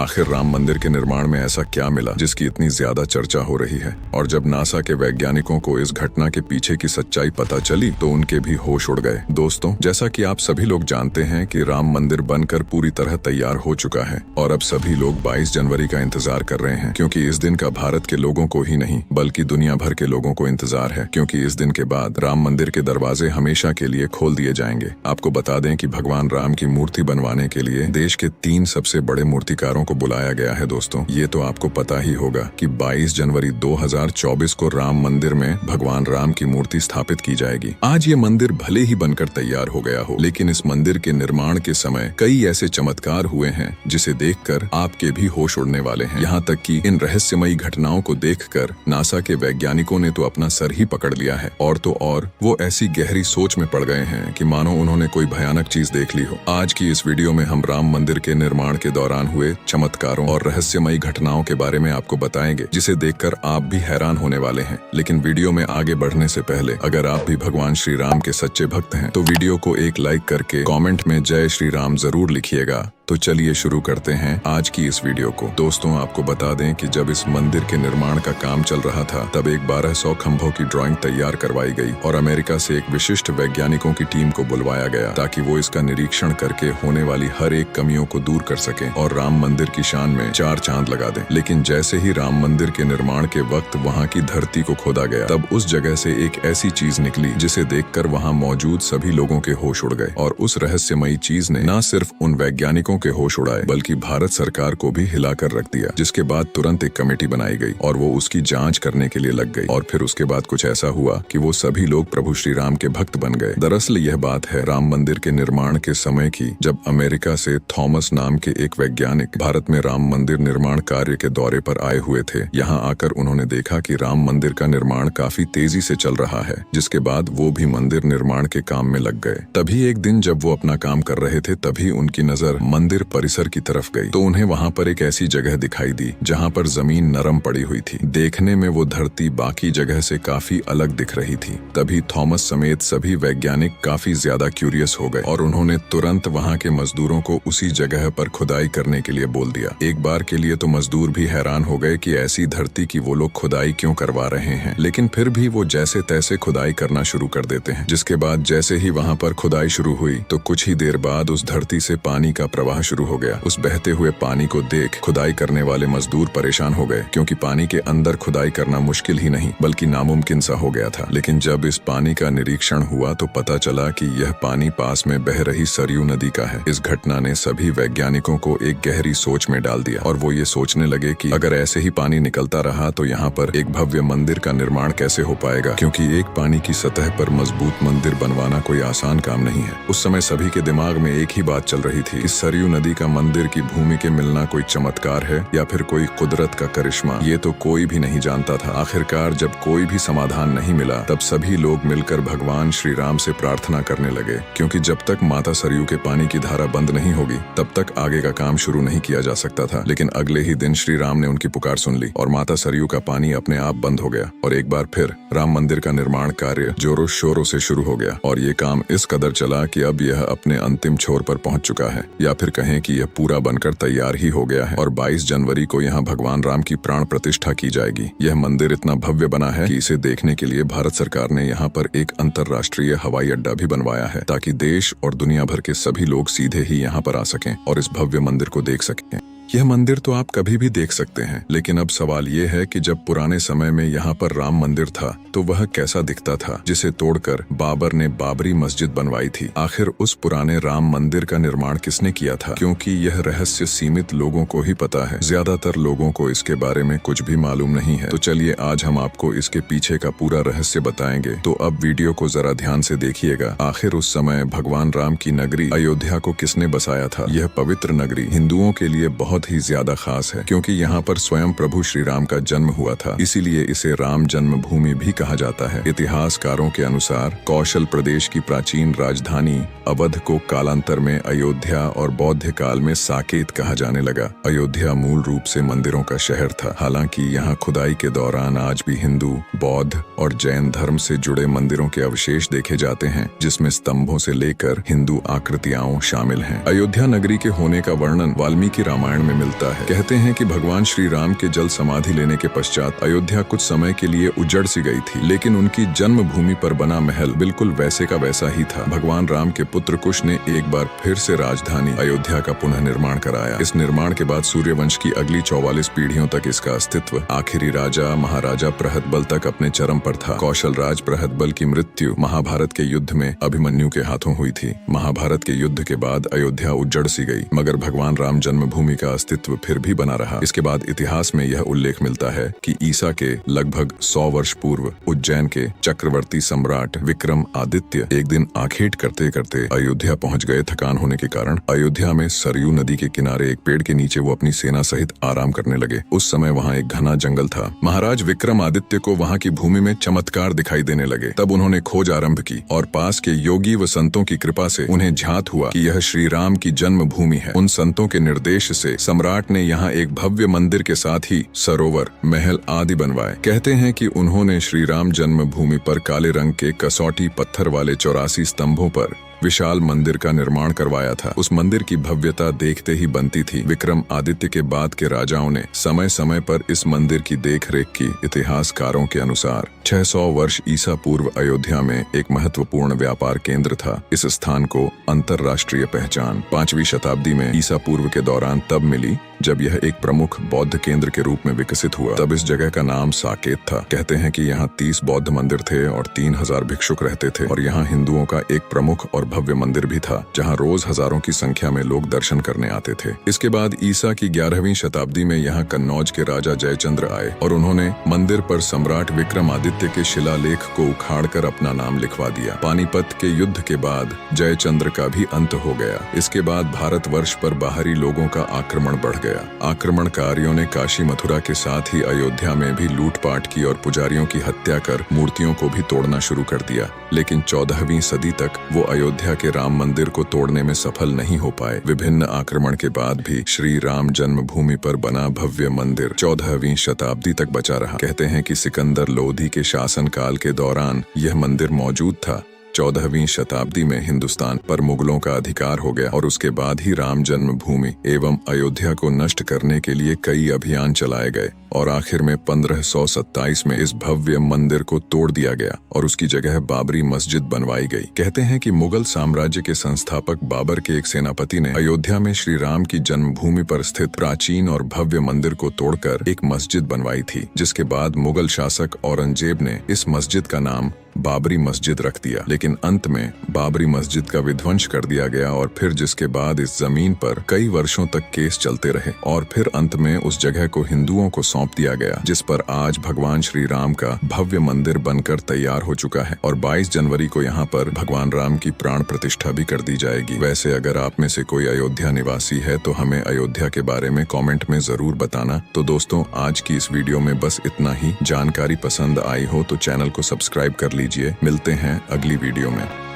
आखिर राम मंदिर के निर्माण में ऐसा क्या मिला जिसकी इतनी ज्यादा चर्चा हो रही है। और जब नासा के वैज्ञानिकों को इस घटना के पीछे की सच्चाई पता चली तो उनके भी होश उड़ गए। दोस्तों, जैसा कि आप सभी लोग जानते हैं कि राम मंदिर बनकर पूरी तरह तैयार हो चुका है और अब सभी लोग 22 जनवरी का इंतजार कर रहे हैं, क्योंकि इस दिन का भारत के लोगों को ही नहीं बल्कि दुनिया भर के लोगों को इंतजार है, क्योंकि इस दिन के बाद राम मंदिर के दरवाजे हमेशा के लिए खोल दिए जाएंगे। आपको बता दें कि भगवान राम की मूर्ति बनवाने के लिए देश के 3 सबसे बड़े मूर्तिकारों को बुलाया गया है। दोस्तों, ये तो आपको पता ही होगा कि 22 जनवरी 2024 को राम मंदिर में भगवान राम की मूर्ति स्थापित की जाएगी। आज ये मंदिर भले ही बनकर तैयार हो गया हो, लेकिन इस मंदिर के निर्माण के समय कई ऐसे चमत्कार हुए हैं जिसे देखकर आपके भी होश उड़ने वाले हैं। यहाँ तक कि इन रहस्यमयी घटनाओं को देखकर नासा के वैज्ञानिकों ने तो अपना सर ही पकड़ लिया है, और तो और वो ऐसी गहरी सोच में पड़ गए हैं कि मानो उन्होंने कोई भयानक चीज देख ली हो। आज की इस वीडियो में हम राम मंदिर के निर्माण के दौरान हुए चमत्कारों और रहस्यमयी घटनाओं के बारे में आपको बताएंगे, जिसे देखकर आप भी हैरान होने वाले हैं। लेकिन वीडियो में आगे बढ़ने से पहले अगर आप भी भगवान श्री राम के सच्चे भक्त हैं तो वीडियो को एक लाइक करके कमेंट में जय श्री राम जरूर लिखिएगा। तो चलिए शुरू करते हैं आज की इस वीडियो को। दोस्तों, आपको बता दें कि जब इस मंदिर के निर्माण का काम चल रहा था तब एक 1200 खंभों की ड्राइंग तैयार करवाई गई और अमेरिका से एक विशिष्ट वैज्ञानिकों की टीम को बुलवाया गया ताकि वो इसका निरीक्षण करके होने वाली हर एक कमियों को दूर कर सकें और राम मंदिर की शान में 4 चांद लगा दें। लेकिन जैसे ही राम मंदिर के निर्माण के वक्त वहाँ की धरती को खोदा गया, तब उस जगह से एक ऐसी चीज निकली जिसे देखकर वहाँ मौजूद सभी लोगों के होश उड़ गए। और उस रहस्यमयी चीज ने न सिर्फ उन वैज्ञानिकों के होश उड़ाए बल्कि भारत सरकार को भी हिलाकर रख दिया, जिसके बाद तुरंत एक कमेटी बनाई गई और वो उसकी जांच करने के लिए लग गई। और फिर उसके बाद कुछ ऐसा हुआ कि वो सभी लोग प्रभु श्री राम के भक्त बन गए। दरअसल यह बात है राम मंदिर के निर्माण के समय की, जब अमेरिका से थॉमस नाम के एक वैज्ञानिक भारत में राम मंदिर निर्माण कार्य के दौरे पर आए हुए थे। यहाँ आकर उन्होंने देखा कि राम मंदिर का निर्माण काफी तेजी से चल रहा है, जिसके बाद वो भी मंदिर निर्माण के काम में लग गए। तभी एक दिन जब वो अपना काम कर रहे थे, तभी उनकी नजर मंदिर परिसर की तरफ गई तो उन्हें वहाँ पर एक ऐसी जगह दिखाई दी जहाँ पर जमीन नरम पड़ी हुई थी। देखने में वो धरती बाकी जगह से काफी अलग दिख रही थी। तभी थॉमस समेत सभी वैज्ञानिक काफी ज्यादा क्यूरियस हो गए और उन्होंने तुरंत वहाँ के मजदूरों को उसी जगह पर खुदाई करने के लिए बोल दिया। एक बार के लिए तो मजदूर भी हैरान हो गए कि ऐसी धरती की वो लोग खुदाई क्यों करवा रहे हैं, लेकिन फिर भी वो जैसे तैसे खुदाई करना शुरू कर देते हैं। जिसके बाद जैसे ही वहाँ पर खुदाई शुरू हुई तो कुछ ही देर बाद उस धरती से पानी का प्रवाह शुरू हो गया। उस बहते हुए पानी को देख खुदाई करने वाले मजदूर परेशान हो गए, क्योंकि पानी के अंदर खुदाई करना मुश्किल ही नहीं बल्कि नामुमकिन सा हो गया था। लेकिन जब इस पानी का निरीक्षण हुआ तो पता चला कि यह पानी पास में बह रही सरयू नदी का है। इस घटना ने सभी वैज्ञानिकों को एक गहरी सोच में डाल दिया और वो ये सोचने लगे कि अगर ऐसे ही पानी निकलता रहा तो यहाँ पर एक भव्य मंदिर का निर्माण कैसे हो पाएगा, क्योंकि एक पानी की सतह पर मजबूत मंदिर बनवाना कोई आसान काम नहीं है। उस समय सभी के दिमाग में एक ही बात चल रही थी कि सरयू नदी का मंदिर की भूमि के मिलना कोई चमत्कार है या फिर कोई कुदरत का करिश्मा, ये तो कोई भी नहीं जानता था। आखिरकार जब कोई भी समाधान नहीं मिला तब सभी लोग मिलकर भगवान श्री राम से प्रार्थना करने लगे, क्योंकि जब तक माता सरयू के पानी की धारा बंद नहीं होगी तब तक आगे का काम शुरू नहीं किया जा सकता था। लेकिन अगले ही दिन श्री राम ने उनकी पुकार सुन ली और माता सरयू का पानी अपने आप बंद हो गया और एक बार फिर राम मंदिर का निर्माण कार्य जोरों शोरों से शुरू हो गया। और ये काम इस कदर चला कि अब यह अपने अंतिम छोर पर पहुंच चुका है, या फिर कहें कि यह पूरा बनकर तैयार ही हो गया है और 22 जनवरी को यहाँ भगवान राम की प्राण प्रतिष्ठा की जाएगी। यह मंदिर इतना भव्य बना है कि इसे देखने के लिए भारत सरकार ने यहाँ पर एक अंतर्राष्ट्रीय हवाई अड्डा भी बनवाया है, ताकि देश और दुनिया भर के सभी लोग सीधे ही यहाँ पर आ सकें और इस भव्य मंदिर को देख सकें। यह मंदिर तो आप कभी भी देख सकते हैं, लेकिन अब सवाल ये है कि जब पुराने समय में यहाँ पर राम मंदिर था तो वह कैसा दिखता था, जिसे तोड़कर बाबर ने बाबरी मस्जिद बनवाई थी। आखिर उस पुराने राम मंदिर का निर्माण किसने किया था, क्योंकि यह रहस्य सीमित लोगों को ही पता है। ज्यादातर लोगों को इसके बारे में कुछ भी मालूम नहीं है। तो चलिए आज हम आपको इसके पीछे का पूरा रहस्य बताएंगे। तो अब वीडियो को जरा ध्यान से देखिएगा। आखिर उस समय भगवान राम की नगरी अयोध्या को किसने बसाया था। यह पवित्र नगरी हिंदुओं के लिए बहुत ही ज्यादा खास है, क्योंकि यहाँ पर स्वयं प्रभु श्री राम का जन्म हुआ था, इसीलिए इसे राम जन्मभूमि भी कहा जाता है। इतिहासकारों के अनुसार कौशल प्रदेश की प्राचीन राजधानी अवध को कालांतर में अयोध्या और बौद्ध काल में साकेत कहा जाने लगा। अयोध्या मूल रूप से मंदिरों का शहर था। हालांकि यहाँ खुदाई के दौरान आज भी हिंदू, बौद्ध और जैन धर्म से जुड़े मंदिरों के अवशेष देखे जाते हैं, जिसमें स्तंभों से लेकर हिंदू आकृतियां शामिल हैं। अयोध्या नगरी के होने का वर्णन वाल्मीकि रामायण में मिलता है। कहते हैं कि भगवान श्री राम के जल समाधि लेने के पश्चात अयोध्या कुछ समय के लिए उजड़ सी गई थी, लेकिन उनकी जन्मभूमि पर बना महल बिल्कुल वैसे का वैसा ही था। भगवान राम के पुत्र कुश ने एक बार फिर से राजधानी अयोध्या का पुनः निर्माण कराया। इस निर्माण के बाद सूर्यवंश की अगली 44 पीढ़ियों तक इसका अस्तित्व आखिरी राजा महाराजा प्रहतबल तक अपने चरम पर था। कौशल राज प्रहतबल की मृत्यु महाभारत के युद्ध में अभिमन्यु के हाथों हुई थी। महाभारत के युद्ध के बाद अयोध्या उजड़ सी गई, मगर भगवान राम जन्मभूमि का अस्तित्व फिर भी बना रहा। इसके बाद इतिहास में यह उल्लेख मिलता है कि ईसा के लगभग 100 वर्ष पूर्व उज्जैन के चक्रवर्ती सम्राट विक्रम आदित्य एक दिन आखेट करते करते अयोध्या पहुंच गए। थकान होने के कारण अयोध्या में सरयू नदी के किनारे एक पेड़ के नीचे वो अपनी सेना सहित आराम करने लगे। उस समय वहाँ एक घना जंगल था। महाराज विक्रम आदित्य को वहाँ की भूमि में चमत्कार दिखाई देने लगे। तब उन्होंने खोज आरंभ की और पास के योगी व संतों की कृपा से उन्हें झात हुआ कि यह श्री राम की जन्मभूमि है। उन संतों के निर्देश से सम्राट ने यहाँ एक भव्य मंदिर के साथ ही सरोवर, महल आदि बनवाए। कहते हैं कि उन्होंने श्री राम जन्मभूमि पर काले रंग के कसौटी पत्थर वाले 84 स्तंभों पर विशाल मंदिर का निर्माण करवाया था। उस मंदिर की भव्यता देखते ही बनती थी। विक्रम आदित्य के बाद के राजाओं ने समय समय पर इस मंदिर की देखरेख की। इतिहासकारों के अनुसार 600 वर्ष ईसा पूर्व अयोध्या में एक महत्वपूर्ण व्यापार केंद्र था। इस स्थान को अंतरराष्ट्रीय पहचान 5वीं शताब्दी में ईसा पूर्व के दौरान तब मिली जब यह एक प्रमुख बौद्ध केंद्र के रूप में विकसित हुआ। तब इस जगह का नाम साकेत था। कहते हैं कि यहाँ 30 बौद्ध मंदिर थे और 3000 भिक्षुक रहते थे, और यहाँ हिंदुओं का एक प्रमुख और भव्य मंदिर भी था जहाँ रोज हजारों की संख्या में लोग दर्शन करने आते थे। इसके बाद ईसा की 11वीं शताब्दी में यहाँ कन्नौज के राजा जयचंद्र आए और उन्होंने मंदिर पर सम्राट विक्रमादित्य के शिलालेख को उखाड़कर अपना नाम लिखवा दिया। पानीपत के युद्ध के बाद जयचंद्र का भी अंत हो गया। इसके बाद भारतवर्ष पर बाहरी लोगों का आक्रमण बढ़ गया। आक्रमणकारियों ने काशी मथुरा के साथ ही अयोध्या में भी लूटपाट की और पुजारियों की हत्या कर मूर्तियों को भी तोड़ना शुरू कर दिया। लेकिन 14वीं सदी तक वो अयोध्या के राम मंदिर को तोड़ने में सफल नहीं हो पाए। विभिन्न आक्रमण के बाद भी श्री राम जन्मभूमि पर बना भव्य मंदिर 14वीं शताब्दी तक बचा रहा। कहते हैं कि सिकंदर लोधी के शासनकाल के दौरान यह मंदिर मौजूद था। 14वीं शताब्दी में हिंदुस्तान पर मुगलों का अधिकार हो गया और उसके बाद ही राम जन्मभूमि एवं अयोध्या को नष्ट करने के लिए कई अभियान चलाए गए और आखिर में 1527 में इस भव्य मंदिर को तोड़ दिया गया और उसकी जगह बाबरी मस्जिद बनवाई गई। कहते हैं कि मुगल साम्राज्य के संस्थापक बाबर के एक सेनापति ने अयोध्या में श्री राम की जन्मभूमि पर स्थित प्राचीन और भव्य मंदिर को तोड़कर एक मस्जिद बनवाई थी, जिसके बाद मुगल शासक औरंगजेब ने इस मस्जिद का नाम बाबरी मस्जिद रख दिया। लेकिन अंत में बाबरी मस्जिद का विध्वंस कर दिया गया और फिर जिसके बाद इस जमीन पर कई वर्षों तक केस चलते रहे और फिर अंत में उस जगह को हिंदुओं को सौंप दिया गया, जिस पर आज भगवान श्री राम का भव्य मंदिर बनकर तैयार हो चुका है और 22 जनवरी को यहाँ पर भगवान राम की प्राण प्रतिष्ठा भी कर दी जाएगी। वैसे अगर आप में से कोई अयोध्या निवासी है तो हमें अयोध्या के बारे में कॉमेंट में जरूर बताना। तो दोस्तों, आज की इस वीडियो में बस इतना ही। जानकारी पसंद आई हो तो चैनल को सब्सक्राइब कर लीजिए। मिलते हैं अगली वीडियो में।